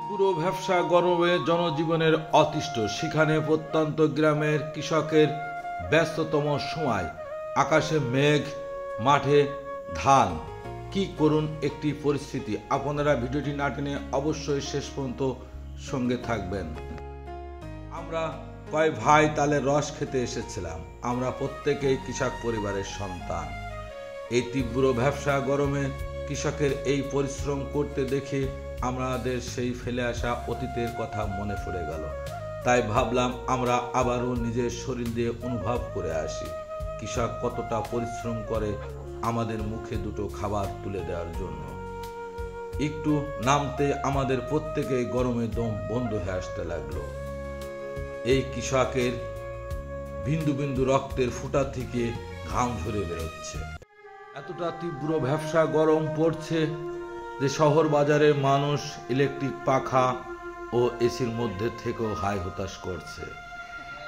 তীব্র ভ্যাপসা গরমে জনজীবনের অতিষ্ঠ, সেখানে প্রত্যন্ত গ্রামের কৃষকের ব্যস্ততম সময়, আকাশে মেঘ, মাঠে ধান। কি করুন একটি পরিস্থিতি। আপনারা ভিডিওটি না টেনে অবশ্যই শেষ পর্যন্ত সঙ্গে থাকবেন। আমরা কয় ভাই তালের রস খেতে এসেছিলাম। আমরা প্রত্যেকেই কৃষক পরিবারের সন্তান। এই তীব্র ভ্যাপসা গরমে কৃষকের এই পরিশ্রম করতে দেখে আমাদের সেই ফেলে আসা অতীতের কথা মনে পড়ে গেল। তাই ভাবলাম আমরা আবারও নিজের শরীর দিয়ে অনুভব করে আসি কৃষক কতটা পরিশ্রম করে আমাদের মুখে দুটো খাবার তুলে দেওয়ার জন্য। একটু নামতে আমাদের প্রত্যেকেই গরমে দম বন্ধ হয়ে আসতে লাগলো। এই কৃষকের বিন্দু বিন্দু রক্তের ফুটা থেকে ঘাম ঝরে বেরোচ্ছে। এতটা তীব্র ভ্যাপসা গরম পড়ছে যে শহর বাজারের মানুষ ইলেকট্রিক পাখা ও এসির মধ্যে থেকেও হাই হতাশ করছে।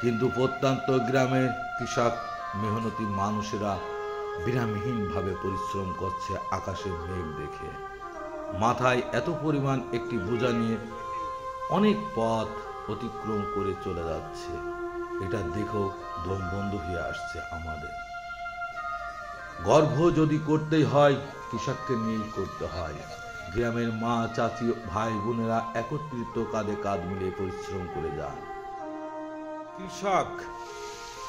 কিন্তু প্রত্যন্ত গ্রামের কৃষক মেহনতি মানুষেরা বিরামহীনভাবে পরিশ্রম করছে আকাশের মেঘ দেখে। মাথায় এত পরিমাণ একটি বোঝা নিয়ে অনেক পথ অতিক্রম করে চলে যাচ্ছে। এটা দেখেও দম বন্ধ হয়ে আসছে আমাদের। গর্ভ যদি করতেই হয় কৃষককে নিয়েই করতে হয়। গ্রামের মা, চাচি, ভাই বোনেরা একত্রিত কাঁধে কাঁধ মিলিয়ে পরিশ্রম করে যান। কৃষক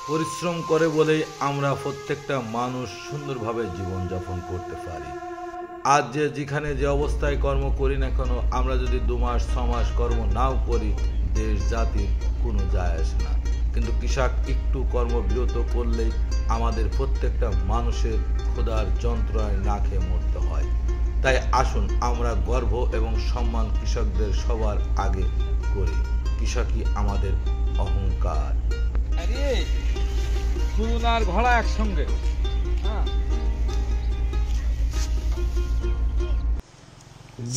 পরিশ্রম করে বলেই আমরা প্রত্যেকটা মানুষ সুন্দরভাবে জীবনযাপন করতে পারি। আজ যেখানে যে অবস্থায় কর্ম করি না কেন, আমরা যদি 2 মাস 6 মাস কর্ম নাও করি, দেশ জাতির কোনো যায় আসে না। কিন্তু কৃষক একটু কর্মবিরত করলেই আমাদের প্রত্যেকটা মানুষের ক্ষুধার যন্ত্রণায় না খেয়ে মরতে হয়। তাই আসুন আমরা গর্ব এবং সম্মান কৃষকদের সবার আগে করি। কৃষকই আমাদের অহংকার। আর ঘোড়া একসঙ্গে।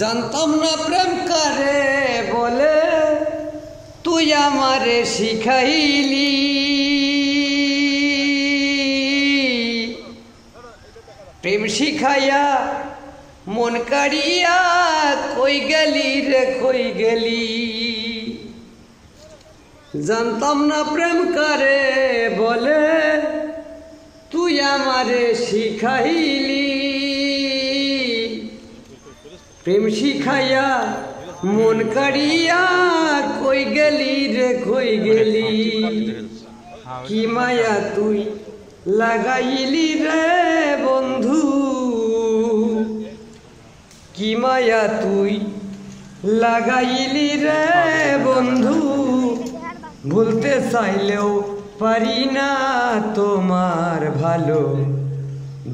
জানতাম না প্রেম করে বলে তুই আমারে শিখাইলি, প্রেম শিখাইয়া মন কাড়িয়া কই গেলি রে কই গেলি। জানতাম না প্রেম করে বলে তুই আমারে শিখাইলি, প্রেম শিখাইয়া মন কাড়িয়া কই গেলি রে কই গেলি। কি মায়া তুই লাগাইলি রে বন্ধু, কি মায়া তুই লাগাইলি রে বন্ধু। ভুলতে চাইলেও পারি না তোমার ভালো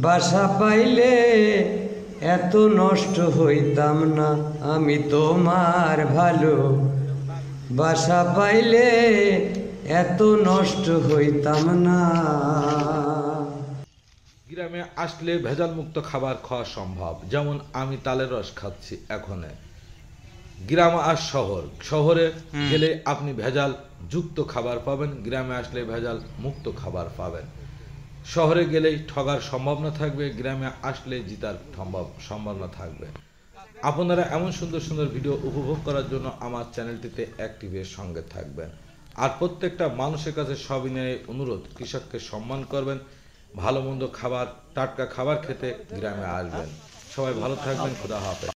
বাসা পাইলে এত নষ্ট হইতাম না আমি তোমার ভালো বাসা পাইলে এত নষ্ট হইতাম না। গ্রামে আসলে ভেজাল মুক্ত খাবার খাওয়া সম্ভব। যেমন আমি তালের রস খাচ্ছি এখন। গ্রাম আর শহরে গেলে আপনি ভেজাল যুক্ত খাবার পাবেন, গ্রামে আসলে ভেজাল মুক্ত খাবার পাবেন। শহরে গেলেই ঠগার সম্ভাবনা থাকবে, গ্রামে আসলে জিতার সম্ভাবনা থাকবে। আপনারা এমন সুন্দর সুন্দর ভিডিও উপভোগ করার জন্য আমার চ্যানেলটিতে অ্যাক্টিভের সঙ্গে থাকবেন। আর প্রত্যেকটা মানুষের কাছে সবিনয়ে অনুরোধ, কৃষককে সম্মান করবেন, ভালো মন্দ খাবার, টাটকা খাবার খেতে গ্রামে আসবেন। সবাই ভালো থাকবেন। খোদা হাফেজ।